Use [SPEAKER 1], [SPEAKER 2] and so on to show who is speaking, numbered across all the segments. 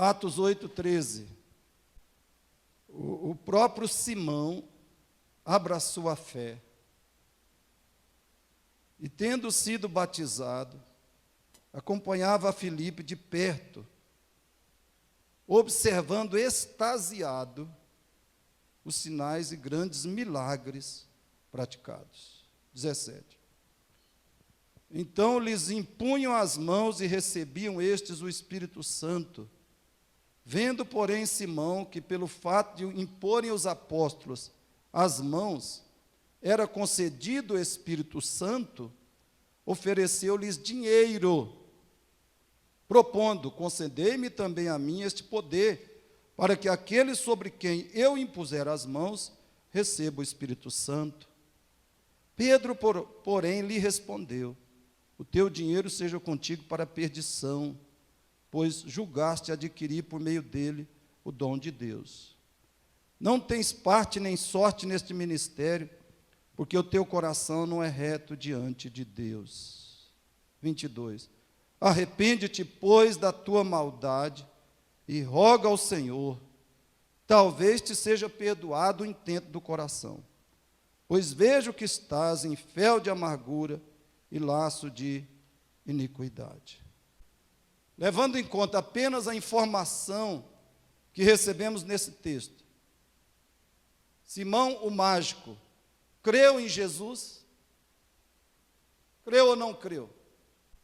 [SPEAKER 1] Atos 8:13. O próprio Simão abraçou a fé. E, tendo sido batizado, acompanhava a Filipe de perto, observando extasiado os sinais e grandes milagres praticados. 17. Então lhes impunham as mãos e recebiam estes o Espírito Santo. Vendo, porém, Simão que pelo fato de imporem os apóstolos as mãos, era concedido o Espírito Santo, ofereceu-lhes dinheiro, propondo: concedei-me também a mim este poder, para que aquele sobre quem eu impuser as mãos receba o Espírito Santo. Pedro, porém, lhe respondeu: o teu dinheiro seja contigo para a perdição, pois julgaste adquirir por meio dele o dom de Deus. Não tens parte nem sorte neste ministério, porque o teu coração não é reto diante de Deus. 22. Arrepende-te, pois, da tua maldade e roga ao Senhor, talvez te seja perdoado o intento do coração, pois vejo que estás em fel de amargura e laço de iniquidade. Levando em conta apenas a informação que recebemos nesse texto, Simão, o mágico, creu em Jesus? Creu ou não creu?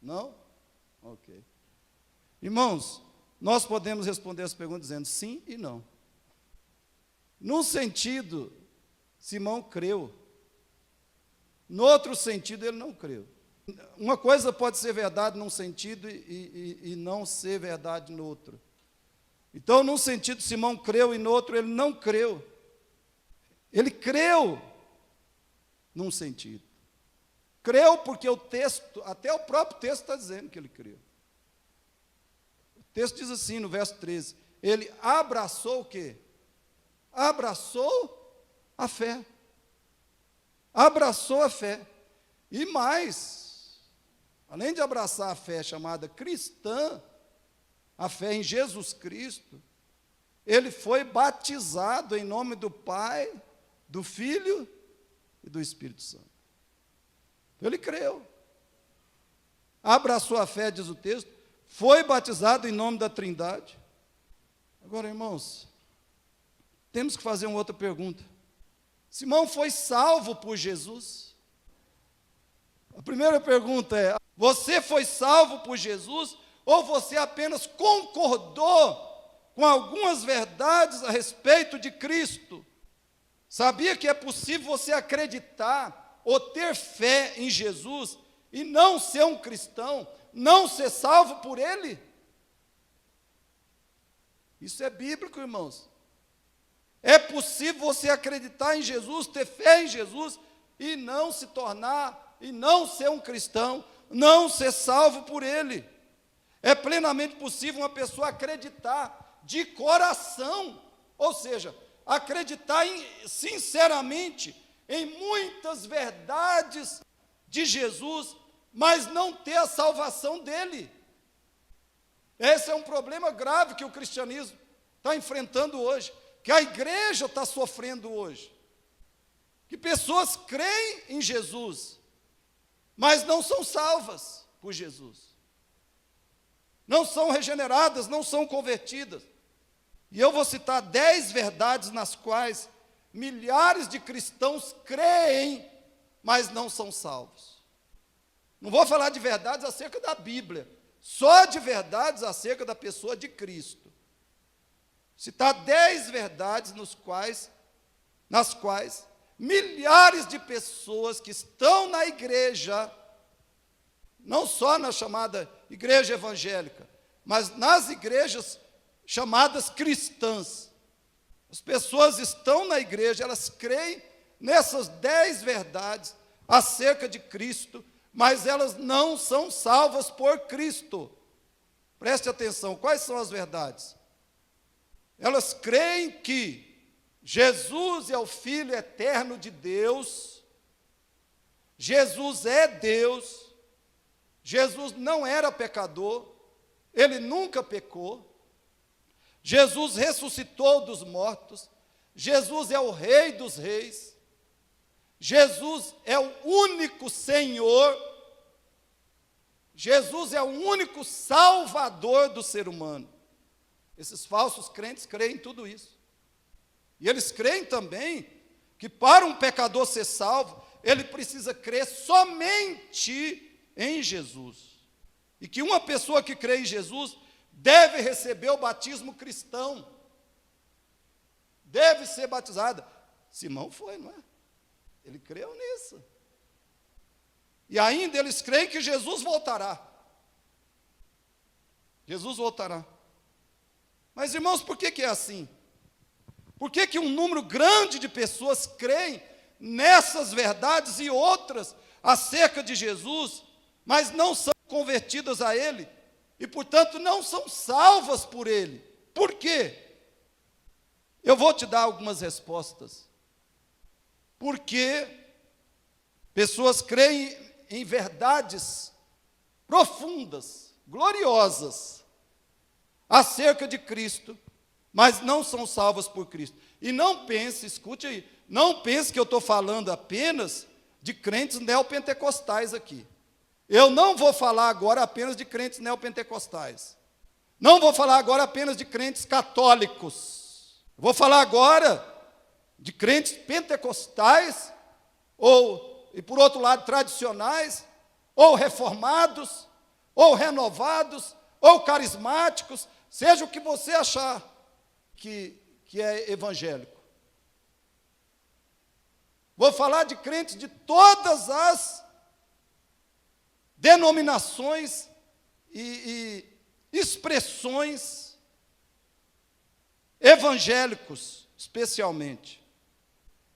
[SPEAKER 1] Não? Ok. Irmãos, nós podemos responder as perguntas dizendo sim e não. Num sentido, Simão creu. No outro sentido, ele não creu. Uma coisa pode ser verdade num sentido e não ser verdade no outro. Então, num sentido, Simão creu e no outro ele não creu. Ele creu num sentido. Creu porque o texto, até o próprio texto está dizendo que ele creu. O texto diz assim, no verso 13, ele abraçou o quê? Abraçou a fé. Abraçou a fé. E mais, além de abraçar a fé chamada cristã, a fé em Jesus Cristo, ele foi batizado em nome do Pai, do Filho e do Espírito Santo. Ele creu. Abraçou a fé, diz o texto, foi batizado em nome da Trindade. Agora, irmãos, temos que fazer uma outra pergunta. Simão foi salvo por Jesus? A primeira pergunta é: você foi salvo por Jesus ou você apenas concordou com algumas verdades a respeito de Cristo? Sabia que é possível você acreditar ou ter fé em Jesus e não ser um cristão, não ser salvo por Ele? Isso é bíblico, irmãos. É possível você acreditar em Jesus, ter fé em Jesus e não se tornar, e não ser um cristão, não ser salvo por Ele. É plenamente possível uma pessoa acreditar de coração, ou seja, acreditar sinceramente em muitas verdades de Jesus, mas não ter a salvação dele. Esse é um problema grave que o cristianismo está enfrentando hoje, que a igreja está sofrendo hoje. Que pessoas creem em Jesus, mas não são salvas por Jesus. Não são regeneradas, não são convertidas. E eu vou citar 10 verdades nas quais milhares de cristãos creem, mas não são salvos. Não vou falar de verdades acerca da Bíblia, só de verdades acerca da pessoa de Cristo. Citar 10 verdades nas quais milhares de pessoas que estão na igreja, não só na chamada igreja evangélica, mas nas igrejas chamadas cristãs. As pessoas estão na igreja, elas creem nessas 10 verdades acerca de Cristo, mas elas não são salvas por Cristo. Preste atenção, quais são as verdades? Elas creem que Jesus é o Filho eterno de Deus, Jesus é Deus, Jesus não era pecador, Ele nunca pecou, Jesus ressuscitou dos mortos, Jesus é o Rei dos reis, Jesus é o único Senhor, Jesus é o único Salvador do ser humano. Esses falsos crentes creem em tudo isso. E eles creem também que para um pecador ser salvo, ele precisa crer somente em Jesus. E que uma pessoa que crê em Jesus deve receber o batismo cristão. Deve ser batizada. Simão foi, não é? Ele creu nisso. E ainda eles creem que Jesus voltará. Jesus voltará. Mas, irmãos, por que é assim? Por que um número grande de pessoas creem nessas verdades e outras acerca de Jesus, mas não são convertidas a Ele, e, portanto, não são salvas por Ele? Por quê? Eu vou te dar algumas respostas. Porque pessoas creem em verdades profundas, gloriosas, acerca de Cristo, mas não são salvas por Cristo. E não pense, escute aí, não pense que eu estou falando apenas de crentes neopentecostais aqui. Eu não vou falar agora apenas de crentes neopentecostais. Não vou falar agora apenas de crentes católicos. Vou falar agora de crentes pentecostais, e por outro lado, tradicionais, ou reformados, ou renovados, ou carismáticos, seja o que você achar que é evangélico. Vou falar de crentes de todas as denominações e expressões evangélicos, especialmente.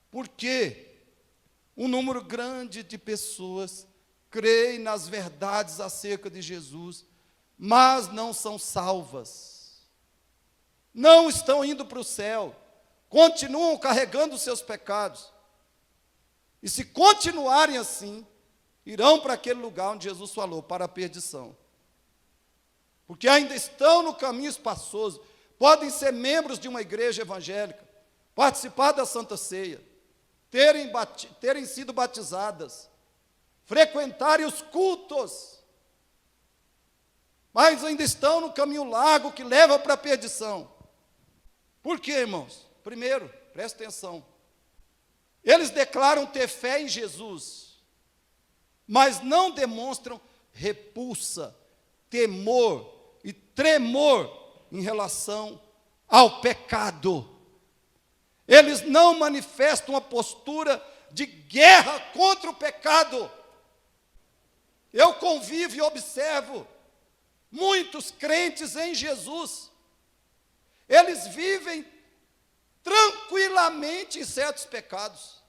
[SPEAKER 1] Porque um número grande de pessoas creem nas verdades acerca de Jesus, mas não são salvas. Não estão indo para o céu, continuam carregando os seus pecados. E se continuarem assim, irão para aquele lugar onde Jesus falou, para a perdição. Porque ainda estão no caminho espaçoso, podem ser membros de uma igreja evangélica, participar da Santa Ceia, terem sido batizadas, frequentarem os cultos, mas ainda estão no caminho largo que leva para a perdição. Por quê, irmãos? Primeiro, presta atenção, eles declaram ter fé em Jesus, mas não demonstram repulsa, temor e tremor em relação ao pecado. Eles não manifestam uma postura de guerra contra o pecado. Eu convivo e observo muitos crentes em Jesus. Eles vivem tranquilamente em certos pecados.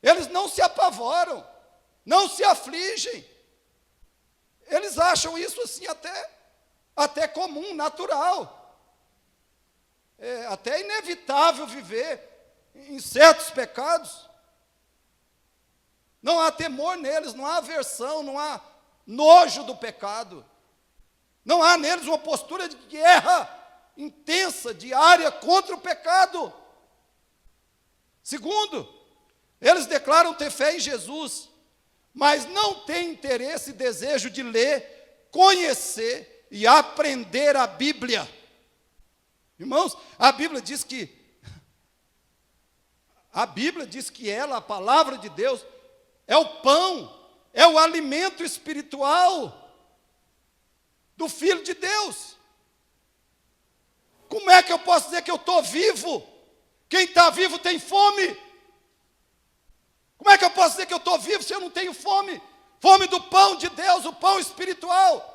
[SPEAKER 1] Eles não se apavoram, não se afligem. Eles acham isso assim até comum, natural. É até inevitável viver em certos pecados. Não há temor neles, não há aversão, não há nojo do pecado. Não há neles uma postura de guerra intensa, diária, contra o pecado. Segundo, eles declaram ter fé em Jesus, mas não têm interesse e desejo de ler, conhecer e aprender a Bíblia. Irmãos, a Bíblia diz que ela, a palavra de Deus, é o pão, é o alimento espiritual do Filho de Deus. Como é que eu posso dizer que eu estou vivo? Quem está vivo tem fome. Como é que eu posso dizer que eu estou vivo se eu não tenho fome? Fome do pão de Deus, o pão espiritual.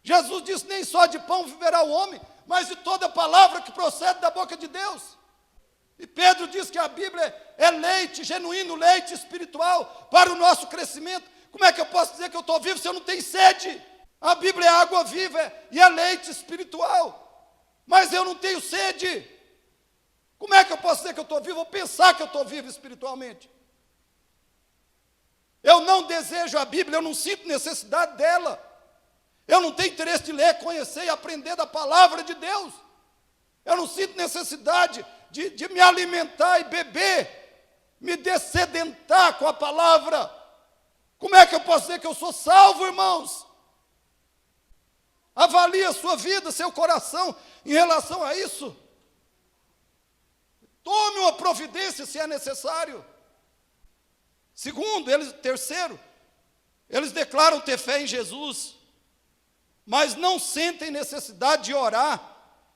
[SPEAKER 1] Jesus disse, nem só de pão viverá o homem, mas de toda palavra que procede da boca de Deus. E Pedro diz que a Bíblia é leite, genuíno leite espiritual para o nosso crescimento. Como é que eu posso dizer que eu estou vivo se eu não tenho sede? A Bíblia é água viva e é leite espiritual, mas eu não tenho sede. Como é que eu posso dizer que eu estou vivo ou pensar que eu estou vivo espiritualmente? Eu não desejo a Bíblia, eu não sinto necessidade dela. Eu não tenho interesse de ler, conhecer e aprender da palavra de Deus. Eu não sinto necessidade de me alimentar e beber, me dessedentar com a palavra. Como é que eu posso dizer que eu sou salvo, irmãos? Avalie a sua vida, seu coração em relação a isso. Tome uma providência se é necessário. Terceiro, eles declaram ter fé em Jesus, mas não sentem necessidade de orar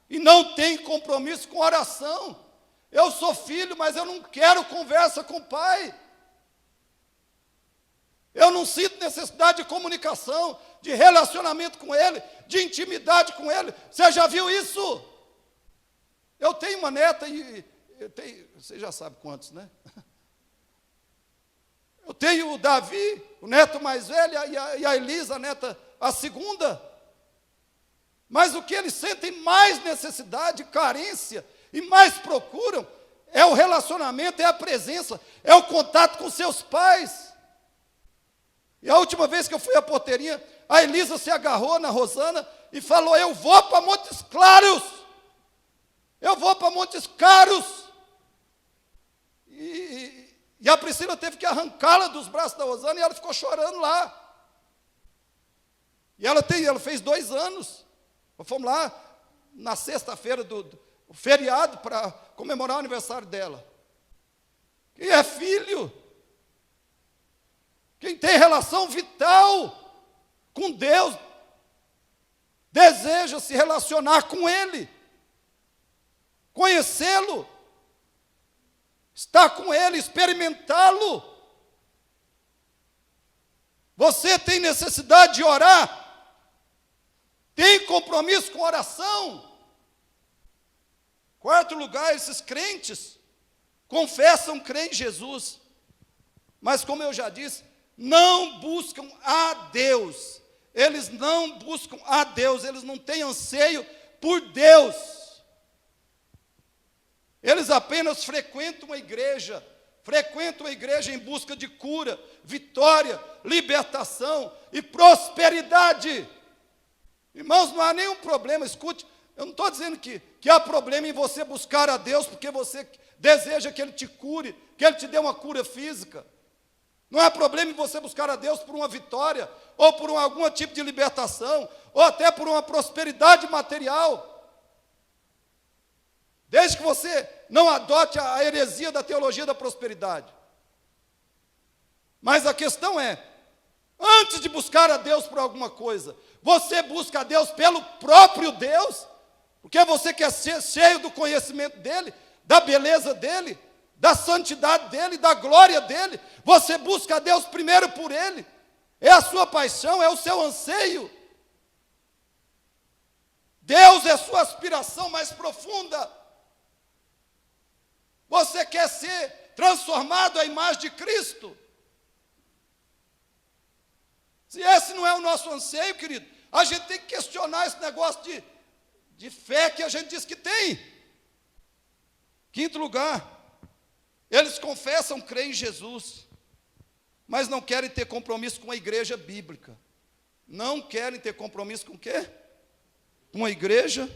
[SPEAKER 1] e não têm compromisso com oração. Eu sou filho, mas eu não quero conversa com o pai. Eu não sinto necessidade de comunicação, de relacionamento com ele, de intimidade com ele. Você já viu isso? Eu tenho uma neta você já sabe quantos, né? Eu tenho o Davi, o neto mais velho, e a Elisa, a segunda. Mas o que eles sentem mais necessidade, carência, e mais procuram, é o relacionamento, é a presença, é o contato com seus pais. E a última vez que eu fui à porteirinha, a Elisa se agarrou na Rosana e falou: eu vou para Montes Claros. Eu vou para Montes Claros. E a Priscila teve que arrancá-la dos braços da Rosana e ela ficou chorando lá. E ela fez 2 anos. Nós fomos lá na sexta-feira do feriado para comemorar o aniversário dela. Quem é filho, quem tem relação vital com Deus, deseja se relacionar com Ele, conhecê-lo, estar com Ele, experimentá-lo. Você tem necessidade de orar? Tem compromisso com oração? Quarto lugar, esses crentes confessam crer em Jesus, mas como eu já disse, não buscam a Deus. Eles não buscam a Deus, eles não têm anseio por Deus. Eles apenas frequentam a igreja em busca de cura, vitória, libertação e prosperidade. Irmãos, não há nenhum problema, escute, eu não estou dizendo que há problema em você buscar a Deus porque você deseja que Ele te cure, que Ele te dê uma cura física. Não há problema em você buscar a Deus por uma vitória, ou por algum tipo de libertação, ou até por uma prosperidade material. Desde que você não adote a heresia da teologia da prosperidade. Mas a questão é, antes de buscar a Deus por alguma coisa, você busca a Deus pelo próprio Deus, porque você quer ser cheio do conhecimento dEle, da beleza dEle, da santidade dEle, da glória dEle. Você busca a Deus primeiro por Ele, é a sua paixão, é o seu anseio. Deus é a sua aspiração mais profunda. Você quer ser transformado à imagem de Cristo? Se esse não é o nosso anseio, querido, a gente tem que questionar esse negócio de fé que a gente diz que tem. Quinto lugar, eles confessam crer em Jesus, mas não querem ter compromisso com a igreja bíblica. Não querem ter compromisso com o quê? Com a igreja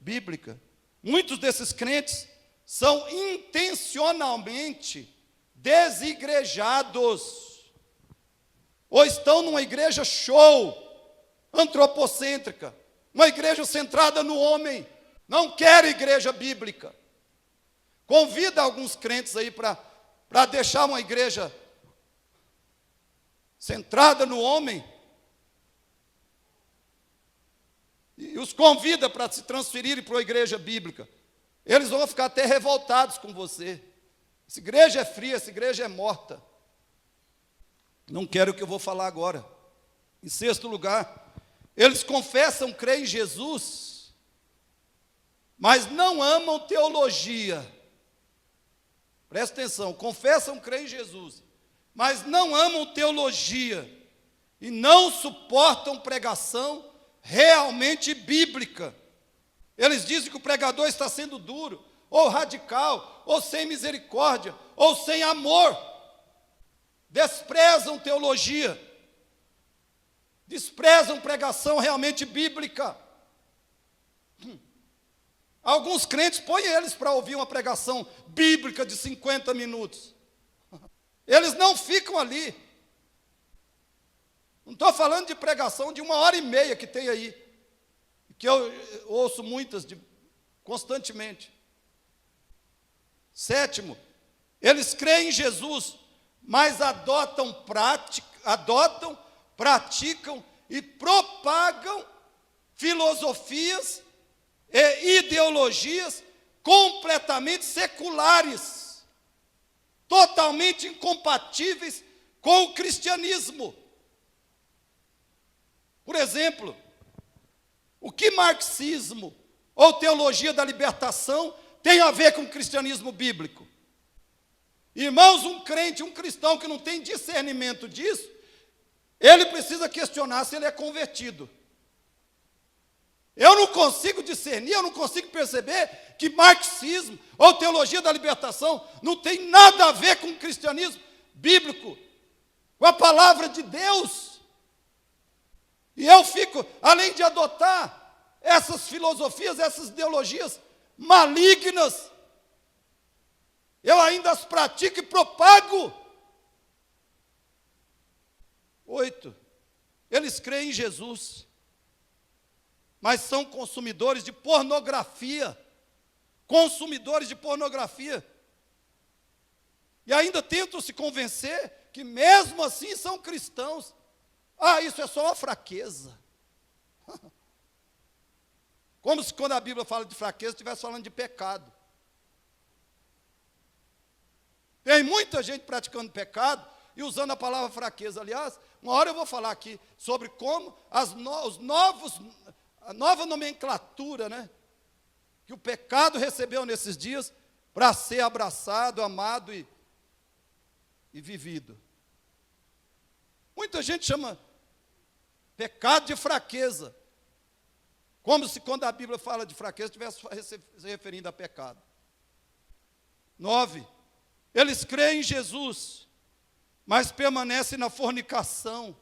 [SPEAKER 1] bíblica. Muitos desses crentes são intencionalmente desigrejados, ou estão numa igreja show, antropocêntrica, uma igreja centrada no homem, não querem igreja bíblica. Convida alguns crentes aí para deixar uma igreja centrada no homem, e os convida para se transferirem para uma igreja bíblica. Eles vão ficar até revoltados com você. Essa igreja é fria, essa igreja é morta. Não quero o que eu vou falar agora. Em sexto lugar, eles confessam crer em Jesus, mas não amam teologia. Presta atenção, confessam crer em Jesus, mas não amam teologia e não suportam pregação realmente bíblica. Eles dizem que o pregador está sendo duro, ou radical, ou sem misericórdia, ou sem amor. Desprezam teologia. desprezam pregação realmente bíblica. Alguns crentes põem eles para ouvir uma pregação bíblica de 50 minutos. Eles não ficam ali. Não estou falando de pregação de 1h30 que tem aí, que eu ouço muitas constantemente. 7, eles creem em Jesus, mas praticam e propagam filosofias e ideologias completamente seculares, totalmente incompatíveis com o cristianismo. Por exemplo, o que marxismo ou teologia da libertação tem a ver com o cristianismo bíblico? Irmãos, um crente, um cristão que não tem discernimento disso, ele precisa questionar se ele é convertido. Eu não consigo discernir, eu não consigo perceber que marxismo ou teologia da libertação não tem nada a ver com o cristianismo bíblico, com a palavra de Deus. E eu fico, além de adotar essas filosofias, essas ideologias malignas, eu ainda as pratico e propago. 8, eles creem em Jesus, mas são consumidores de pornografia. E ainda tentam se convencer que mesmo assim são cristãos. Isso é só uma fraqueza. Como se quando a Bíblia fala de fraqueza, estivesse falando de pecado. Tem muita gente praticando pecado e usando a palavra fraqueza. Aliás, uma hora eu vou falar aqui sobre como a nova nomenclatura, né, que o pecado recebeu nesses dias para ser abraçado, amado e vivido. Muita gente chama pecado de fraqueza, como se quando a Bíblia fala de fraqueza estivesse se referindo a pecado. 9, eles creem em Jesus, mas permanecem na fornicação,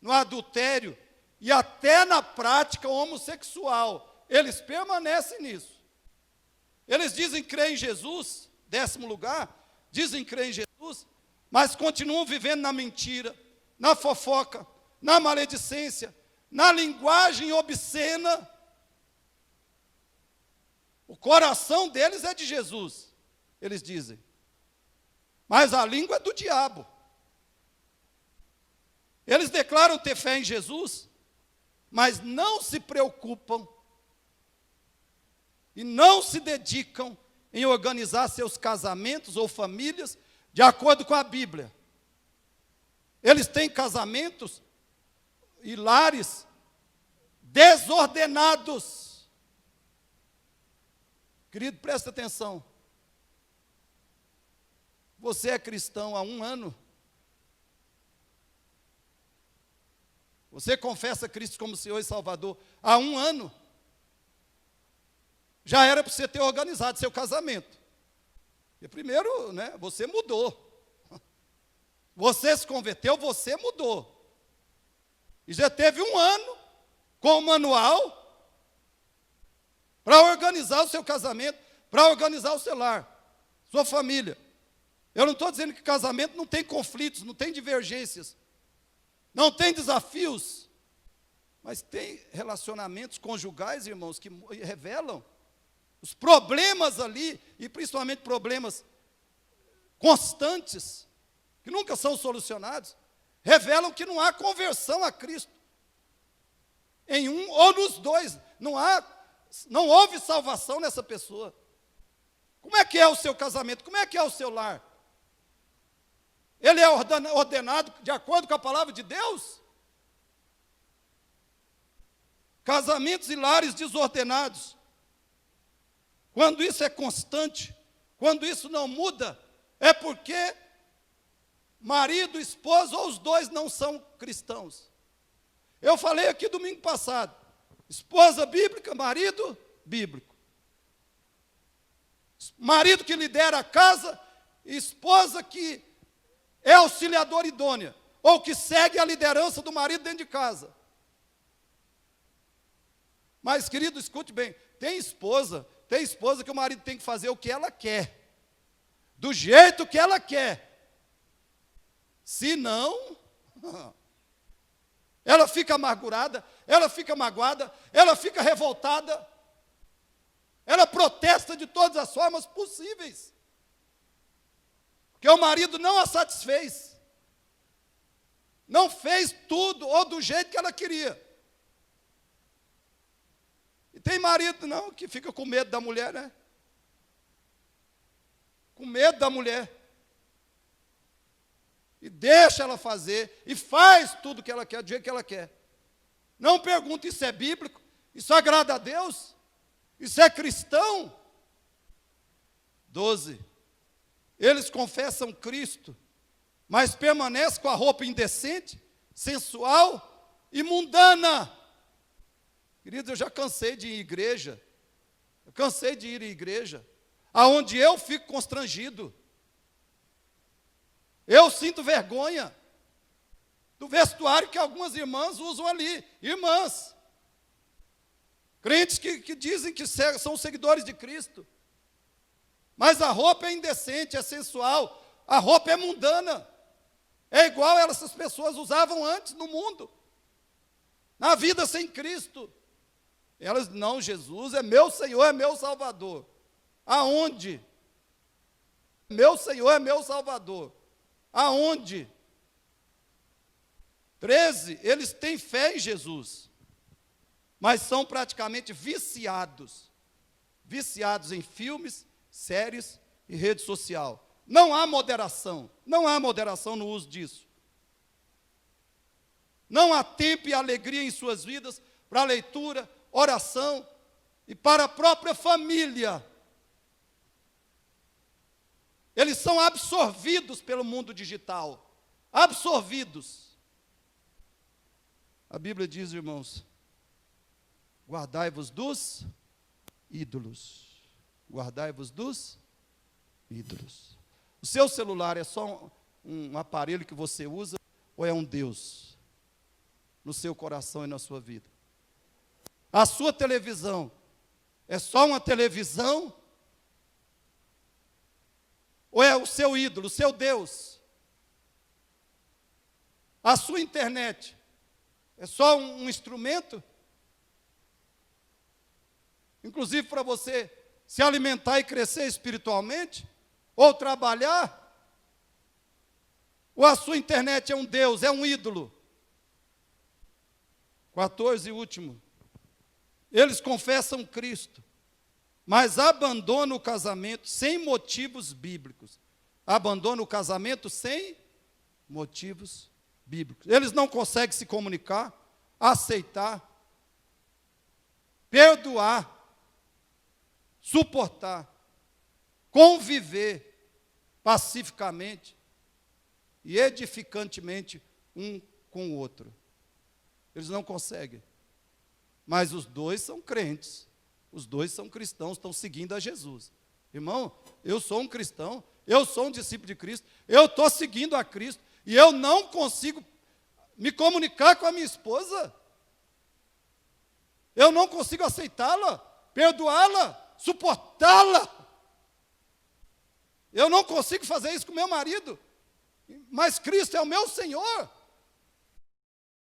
[SPEAKER 1] no adultério e até na prática homossexual. Eles permanecem nisso. Eles dizem crer em Jesus, 10º lugar, dizem crer em Jesus, mas continuam vivendo na mentira, na fofoca, na maledicência, na linguagem obscena. O coração deles é de Jesus, eles dizem, mas a língua é do diabo. Eles declaram ter fé em Jesus, mas não se preocupam e não se dedicam em organizar seus casamentos ou famílias de acordo com a Bíblia. Eles têm casamentos e lares desordenados. Querido, presta atenção. Você é cristão há 1 ano? Você confessa Cristo como Senhor e Salvador há 1 ano? Já era para você ter organizado seu casamento. E primeiro, né, você mudou. Você se converteu, você mudou. E já teve 1 ano com o manual para organizar o seu casamento, para organizar o seu lar, sua família. Eu não estou dizendo que casamento não tem conflitos, não tem divergências, não tem desafios, mas tem relacionamentos conjugais, irmãos, que revelam os problemas ali, e principalmente problemas constantes, que nunca são solucionados, revelam que não há conversão a Cristo. Em um ou nos dois, não houve salvação nessa pessoa. Como é que é o seu casamento? Como é que é o seu lar? Ele é ordenado de acordo com a palavra de Deus? Casamentos e lares desordenados. Quando isso é constante, quando isso não muda, é porque marido, esposa ou os dois não são cristãos. Eu falei aqui domingo passado, esposa bíblica, marido bíblico. Marido que lidera a casa, esposa que é auxiliadora idônea, ou que segue a liderança do marido dentro de casa. Mas, querido, escute bem, tem esposa que o marido tem que fazer o que ela quer, do jeito que ela quer. Se não, ela fica amargurada, ela fica magoada, ela fica revoltada, ela protesta de todas as formas possíveis, porque o marido não a satisfez, não fez tudo ou do jeito que ela queria. E tem marido não que fica com medo da mulher, né? Com medo da mulher. E deixa ela fazer, e faz tudo que ela quer, do jeito que ela quer. Não pergunta, isso é bíblico? Isso agrada a Deus? Isso é cristão? 12. Eles confessam Cristo, mas permanecem com a roupa indecente, sensual e mundana. Queridos, eu já cansei de ir em igreja, aonde eu fico constrangido. Eu sinto vergonha do vestuário que algumas irmãs usam ali. Irmãs, crentes que dizem que são seguidores de Cristo, mas a roupa é indecente, é sensual, a roupa é mundana, é igual essas pessoas usavam antes no mundo, na vida sem Cristo. Elas, não, Jesus é meu Senhor, é meu Salvador. Aonde? Meu Senhor é meu Salvador. Aonde? 13, eles têm fé em Jesus, mas são praticamente viciados em filmes, séries e rede social. Não há moderação no uso disso. Não há tempo e alegria em suas vidas para leitura, oração e para a própria família. Eles são absorvidos pelo mundo digital. Absorvidos. A Bíblia diz, irmãos, guardai-vos dos ídolos. Guardai-vos dos ídolos. O seu celular é só um aparelho que você usa ou é um Deus no seu coração e na sua vida? A sua televisão é só uma televisão ou é o seu ídolo, o seu Deus? A sua internet é só um instrumento, inclusive para você se alimentar e crescer espiritualmente, ou trabalhar? Ou a sua internet é um Deus, é um ídolo? 14 e último. Eles confessam Cristo, mas abandonam o casamento sem motivos bíblicos. Abandonam o casamento sem motivos bíblicos. Eles não conseguem se comunicar, aceitar, perdoar, suportar, conviver pacificamente e edificantemente um com o outro. Eles não conseguem. Mas os dois são crentes, os dois são cristãos, estão seguindo a Jesus. Irmão, eu sou um cristão, eu sou um discípulo de Cristo, eu estou seguindo a Cristo, e eu não consigo me comunicar com a minha esposa, eu não consigo aceitá-la, perdoá-la, suportá-la, eu não consigo fazer isso com meu marido, mas Cristo é o meu Senhor,